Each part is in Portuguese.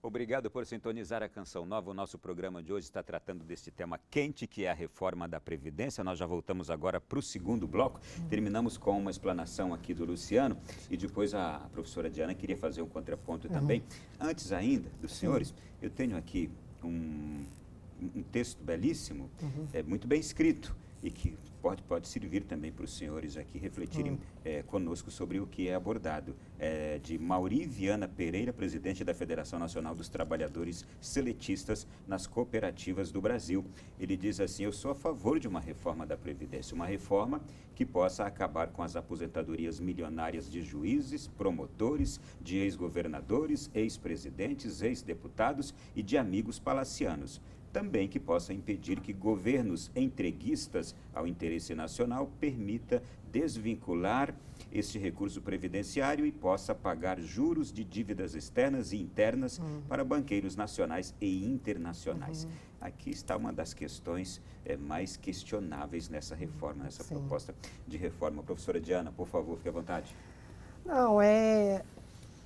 Obrigado por sintonizar a Canção Nova. O nosso programa de hoje está tratando deste tema quente, que é a reforma da Previdência. Nós já voltamos agora para o segundo bloco. Terminamos com uma explanação aqui do Luciano e depois a professora Diana queria fazer um contraponto também. Antes ainda dos senhores, eu tenho aqui um texto belíssimo, muito bem escrito e que pode servir também para os senhores aqui refletirem conosco sobre o que é abordado. É de Mauri Viana Pereira, presidente da Federação Nacional dos Trabalhadores Seletistas nas Cooperativas do Brasil. Ele diz assim: eu sou a favor de uma reforma da Previdência, uma reforma que possa acabar com as aposentadorias milionárias de juízes, promotores, de ex-governadores, ex-presidentes, ex-deputados e de amigos palacianos. Também que possa impedir que governos entreguistas ao interesse nacional permita desvincular este recurso previdenciário e possa pagar juros de dívidas externas e internas para banqueiros nacionais e internacionais. Aqui está uma das questões mais questionáveis nessa reforma, nessa proposta de reforma. Professora Diana, por favor, fique à vontade. Não,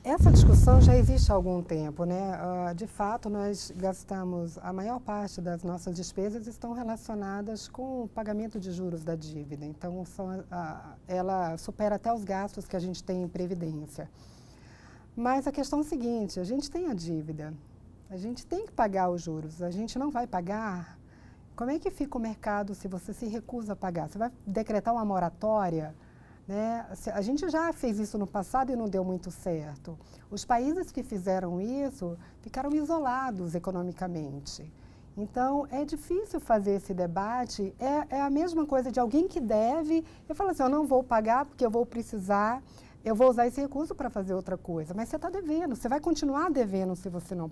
essa discussão já existe há algum tempo, né? De fato, nós gastamos, a maior parte das nossas despesas estão relacionadas com o pagamento de juros da dívida. Então, ela supera até os gastos que a gente tem em previdência. Mas a questão é a seguinte: a gente tem a dívida, a gente tem que pagar os juros, a gente não vai pagar. Como é que fica o mercado se você se recusa a pagar? Você vai decretar uma moratória? Né? A gente já fez isso no passado e não deu muito certo. Os países que fizeram isso ficaram isolados economicamente. Então, é difícil fazer esse debate. É a mesma coisa de alguém que deve. Eu falo assim: eu não vou pagar porque eu vou precisar, eu vou usar esse recurso para fazer outra coisa. Mas você está devendo, você vai continuar devendo se você não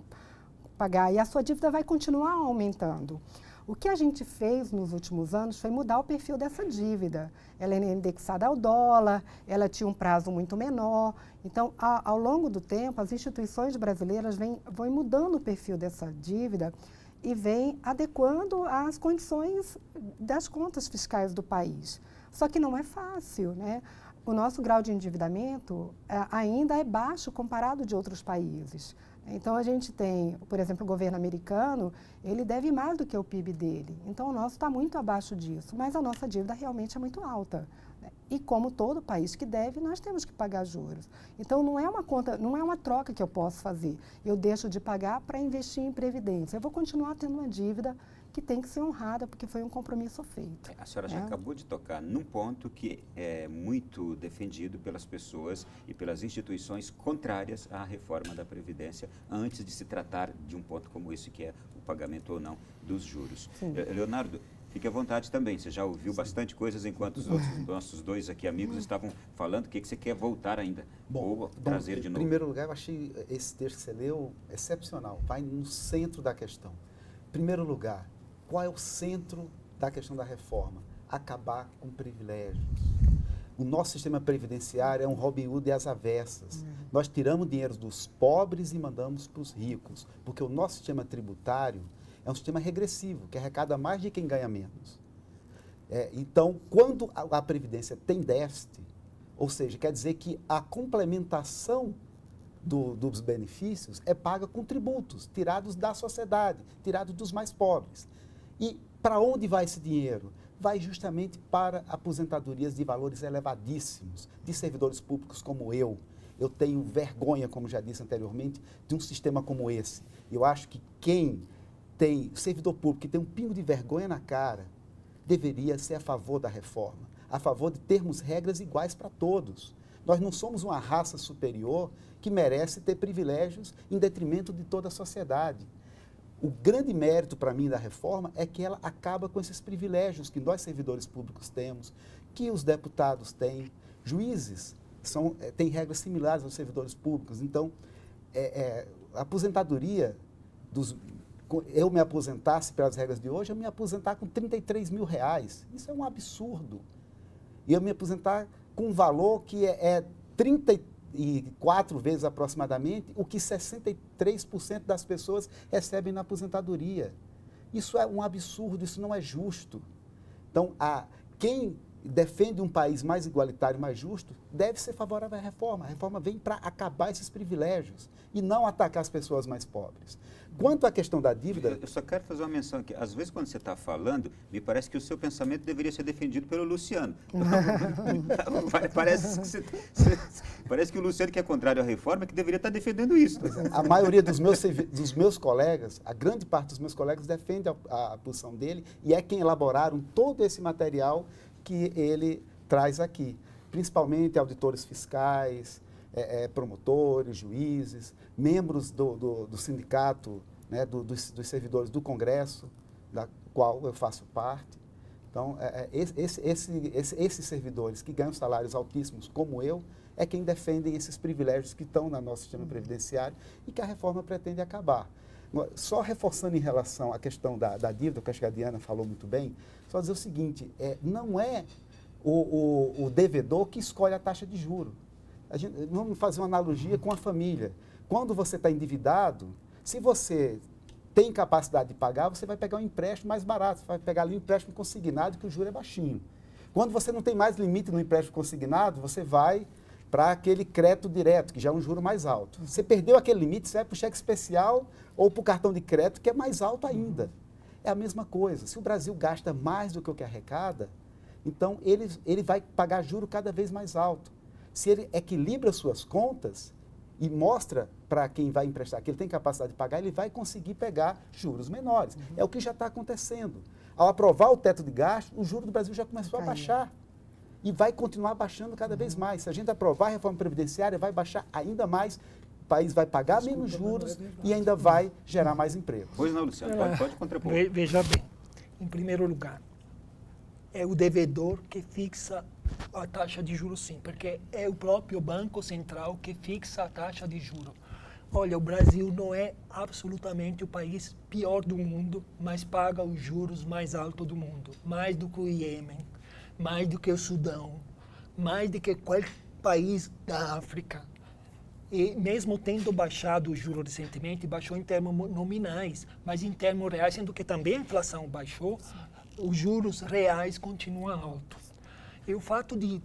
pagar. E a sua dívida vai continuar aumentando. O que a gente fez nos últimos anos foi mudar o perfil dessa dívida. Ela é indexada ao dólar, ela tinha um prazo muito menor. Então, ao longo do tempo, as instituições brasileiras vão mudando o perfil dessa dívida e vêm adequando às condições das contas fiscais do país. Só que não é fácil, né? O nosso grau de endividamento ainda é baixo comparado de outros países. Então, a gente tem, por exemplo, o governo americano, ele deve mais do que o PIB dele. Então, o nosso está muito abaixo disso, mas a nossa dívida realmente é muito alta. Né? E como todo país que deve, nós temos que pagar juros. Então, não é uma conta, não é uma troca que eu posso fazer. Eu deixo de pagar para investir em previdência. Eu vou continuar tendo uma dívida que tem que ser honrada, porque foi um compromisso feito. A senhora já acabou de tocar num ponto que é muito defendido pelas pessoas e pelas instituições contrárias à reforma da Previdência, antes de se tratar de um ponto como esse, que é o pagamento ou não dos juros. Leonardo, fique à vontade também. Você já ouviu bastante coisas enquanto os nossos dois aqui amigos estavam falando. O que você quer voltar ainda? Ou trazer de novo? Em primeiro lugar, eu achei esse texto que você leu excepcional. Vai no centro da questão. Em primeiro lugar, qual é o centro da questão da reforma? Acabar com privilégios. O nosso sistema previdenciário é um Robin Hood e as avessas. Nós tiramos dinheiro dos pobres e mandamos para os ricos, porque o nosso sistema tributário é um sistema regressivo, que arrecada mais de quem ganha menos. Então, quando a Previdência tem déficit, ou seja, quer dizer que a complementação dos benefícios é paga com tributos, tirados da sociedade, tirados dos mais pobres. E para onde vai esse dinheiro? Vai justamente para aposentadorias de valores elevadíssimos, de servidores públicos como eu. Eu tenho vergonha, como já disse anteriormente, de um sistema como esse. Eu acho que quem tem servidor público que tem um pingo de vergonha na cara, deveria ser a favor da reforma, a favor de termos regras iguais para todos. Nós não somos uma raça superior que merece ter privilégios em detrimento de toda a sociedade. O grande mérito para mim da reforma é que ela acaba com esses privilégios que nós servidores públicos temos, que os deputados têm, juízes têm regras similares aos servidores públicos. Então, a aposentadoria, eu me aposentasse pelas regras de hoje, eu me aposentar com R$33 mil. Isso é um absurdo. E eu me aposentar com um valor que é 34 vezes aproximadamente o que 63% das pessoas recebem na aposentadoria. Isso é um absurdo, isso não é justo. Então, quem defende um país mais igualitário, mais justo, deve ser favorável à reforma. A reforma vem para acabar esses privilégios e não atacar as pessoas mais pobres. Quanto à questão da dívida... Eu só quero fazer uma menção aqui. Às vezes, quando você está falando, me parece que o seu pensamento deveria ser defendido pelo Luciano. Parece que o Luciano, que é contrário à reforma, que deveria estar defendendo isso. A maioria dos meus colegas, a grande parte dos meus colegas defende a posição dele e é quem elaboraram todo esse material que ele traz aqui, principalmente auditores fiscais, promotores, juízes, membros do sindicato, né, dos servidores do Congresso, da qual eu faço parte. Então, esses servidores que ganham salários altíssimos, como eu, é quem defendem esses privilégios que estão no nosso sistema previdenciário e que a reforma pretende acabar. Só reforçando em relação à questão da dívida, que acho que a Diana falou muito bem, só dizer o seguinte, não é o devedor que escolhe a taxa de juros. Vamos fazer uma analogia com a família. Quando você está endividado, se você tem capacidade de pagar, você vai pegar um empréstimo mais barato, você vai pegar ali um empréstimo consignado, que o juro é baixinho. Quando você não tem mais limite no empréstimo consignado, você vai para aquele crédito direto, que já é um juro mais alto. Você perdeu aquele limite, você vai para o cheque especial ou para o cartão de crédito, que é mais alto ainda. É a mesma coisa. Se o Brasil gasta mais do que o que arrecada, então ele vai pagar juro cada vez mais alto. Se ele equilibra suas contas e mostra para quem vai emprestar que ele tem capacidade de pagar, ele vai conseguir pegar juros menores. É o que já está acontecendo. Ao aprovar o teto de gastos, o juro do Brasil já começou a baixar. E vai continuar baixando cada vez mais. Se a gente aprovar a reforma previdenciária, vai baixar ainda mais, o país vai pagar menos juros e ainda vai gerar mais emprego. Pois não, Luciano, pode contrapor. Veja bem, em primeiro lugar, é o devedor que fixa a taxa de juros, sim, porque é o próprio Banco Central que fixa a taxa de juros. Olha, o Brasil não é absolutamente o país pior do mundo, mas paga os juros mais altos do mundo, mais do que o Iêmen, mais do que o Sudão, mais do que qualquer país da África. E mesmo tendo baixado o juro recentemente, baixou em termos nominais, mas em termos reais, sendo que também a inflação baixou, os juros reais continuam altos. E o fato de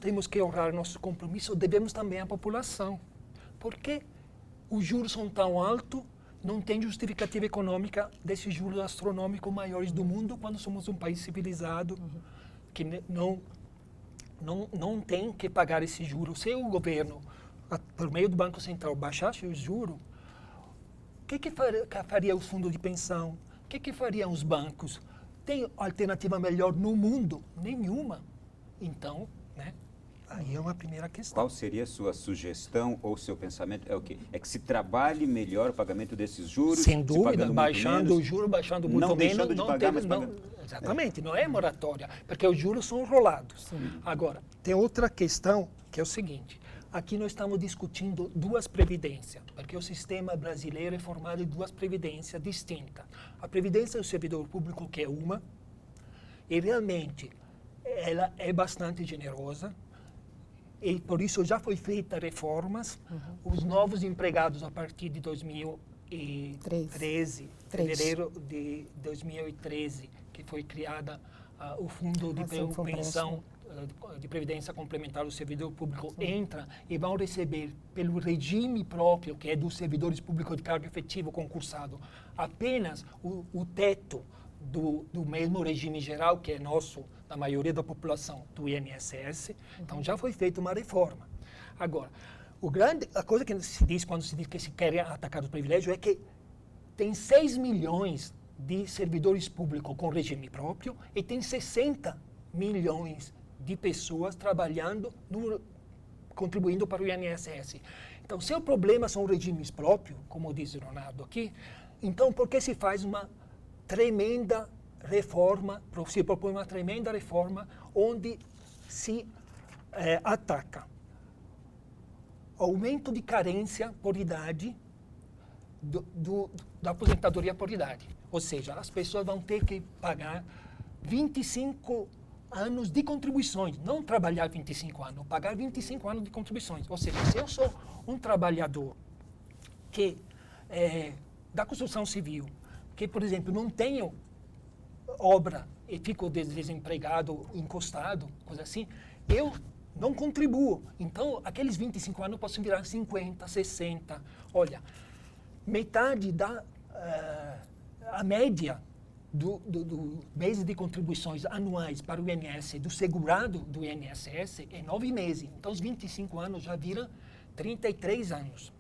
temos que honrar nosso compromisso, devemos também à população. Porque os juros são tão altos, não tem justificativa econômica desses juros astronômicos maiores do mundo quando somos um país civilizado que não tem que pagar esse juros. Se o governo, por meio do Banco Central, baixasse os juros, o que faria o fundo de pensão? O que fariam os bancos? Tem alternativa melhor no mundo? Nenhuma. Então, né? Aí é uma primeira questão. Qual seria a sua sugestão ou seu pensamento? É o quê? É que se trabalhe melhor o pagamento desses juros? Sem dúvida, baixando o juro, baixando muito não menos. Deixando de pagar, mas exatamente, não é moratória, porque os juros são rolados. Sim. Agora, tem outra questão que é o seguinte. Aqui nós estamos discutindo duas previdências, porque o sistema brasileiro é formado de duas previdências distintas. A previdência do servidor público, que é uma, e realmente ela é bastante generosa, e por isso já foi feita reformas. Os novos empregados a partir de 2013, fevereiro de 2013, que foi criada o Fundo de Pensão de Previdência Complementar do Servidor Público, entra e vão receber pelo regime próprio, que é dos servidores públicos de cargo efetivo concursado, apenas o teto do mesmo regime geral, que é nosso, da maioria da população, do INSS. Então, já foi feita uma reforma. Agora, a coisa que se diz quando se diz que se quer atacar os privilégios é que tem 6 milhões de servidores públicos com regime próprio e tem 60 milhões de pessoas trabalhando, contribuindo para o INSS. Então, se o problema são regimes próprios, como diz o Ronaldo aqui, então por que se faz uma tremenda reforma, se propõe uma tremenda reforma onde se ataca aumento de carência por idade da aposentadoria por idade. Ou seja, as pessoas vão ter que pagar 25 anos de contribuições, não trabalhar 25 anos, pagar 25 anos de contribuições. Ou seja, se eu sou um trabalhador que da construção civil, que, por exemplo, não tenho obra e fico desempregado, encostado, coisa assim, eu não contribuo. Então, aqueles 25 anos possam virar 50, 60. Olha, metade a média do mês de contribuições anuais para o INSS, do segurado do INSS, é 9 meses. Então, os 25 anos já viram 33 anos.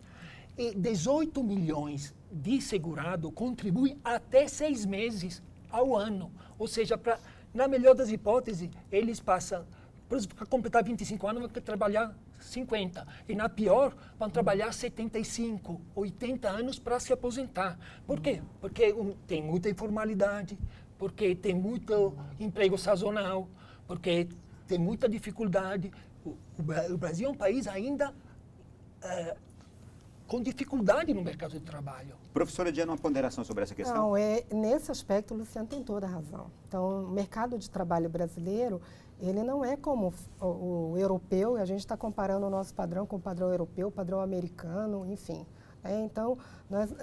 E 18 milhões de segurado contribuem até 6 meses ao ano. Ou seja, na melhor das hipóteses, eles passam, para completar 25 anos, vão trabalhar 50. E na pior, vão trabalhar 75, 80 anos para se aposentar. Por quê? Porque tem muita informalidade, porque tem muito emprego sazonal, porque tem muita dificuldade. O Brasil é um país ainda com dificuldade no mercado de trabalho. Professora Diana, uma ponderação sobre essa questão? Não, nesse aspecto o Luciano tem toda a razão. Então, o mercado de trabalho brasileiro, ele não é como o europeu, e a gente está comparando o nosso padrão com o padrão europeu, o padrão americano, enfim. Então,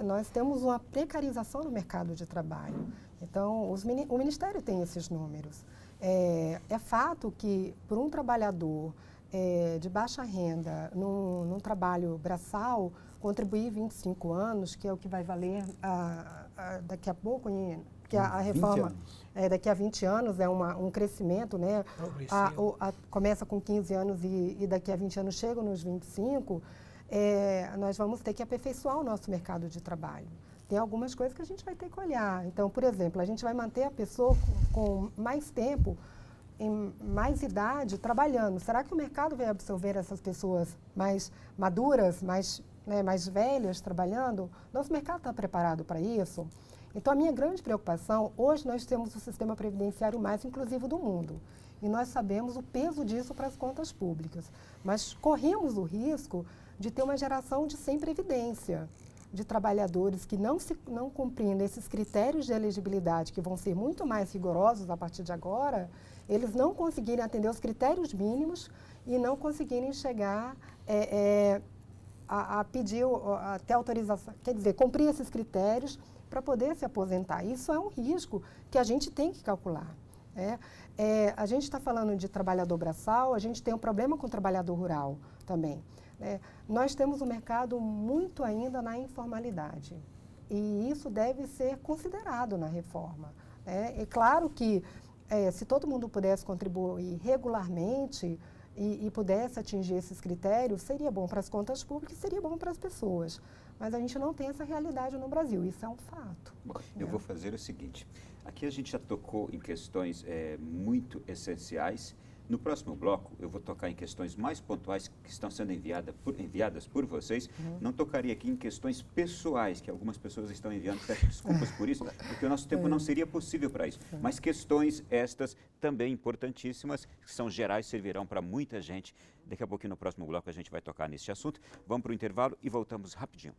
nós temos uma precarização no mercado de trabalho. Então, o Ministério tem esses números. É fato que, por um trabalhador de baixa renda, num trabalho braçal, contribuir 25 anos, que é o que vai valer daqui a pouco, que a reforma daqui a 20 anos é um crescimento, né? Começa com 15 anos e daqui a 20 anos chega nos 25, nós vamos ter que aperfeiçoar o nosso mercado de trabalho. Tem algumas coisas que a gente vai ter que olhar. Então, por exemplo, a gente vai manter a pessoa com mais tempo, em mais idade, trabalhando. Será que o mercado vai absorver essas pessoas mais maduras, mais velhas, trabalhando? Nosso mercado está preparado para isso? Então, a minha grande preocupação, hoje nós temos o sistema previdenciário mais inclusivo do mundo. E nós sabemos o peso disso para as contas públicas. Mas corremos o risco de ter uma geração de sem previdência, de trabalhadores que não cumprindo esses critérios de elegibilidade, que vão ser muito mais rigorosos a partir de agora, eles não conseguirem atender os critérios mínimos e não conseguirem chegar a pedir até autorização, quer dizer, cumprir esses critérios para poder se aposentar. Isso é um risco que a gente tem que calcular. A gente está falando de trabalhador braçal, a gente tem um problema com o trabalhador rural também. Nós temos um mercado muito ainda na informalidade e isso deve ser considerado na reforma. É claro que se todo mundo pudesse contribuir regularmente e pudesse atingir esses critérios, seria bom para as contas públicas, seria bom para as pessoas. Mas a gente não tem essa realidade no Brasil, isso é um fato. Bom, eu vou fazer o seguinte, aqui a gente já tocou em questões muito essenciais. No próximo bloco, eu vou tocar em questões mais pontuais que estão sendo enviadas por vocês. Não tocaria aqui em questões pessoais, que algumas pessoas estão enviando. Peço desculpas por isso, porque o nosso tempo não seria possível para isso. Mas questões estas também importantíssimas, que são gerais, servirão para muita gente. Daqui a pouquinho, no próximo bloco, a gente vai tocar nesse assunto. Vamos para o intervalo e voltamos rapidinho.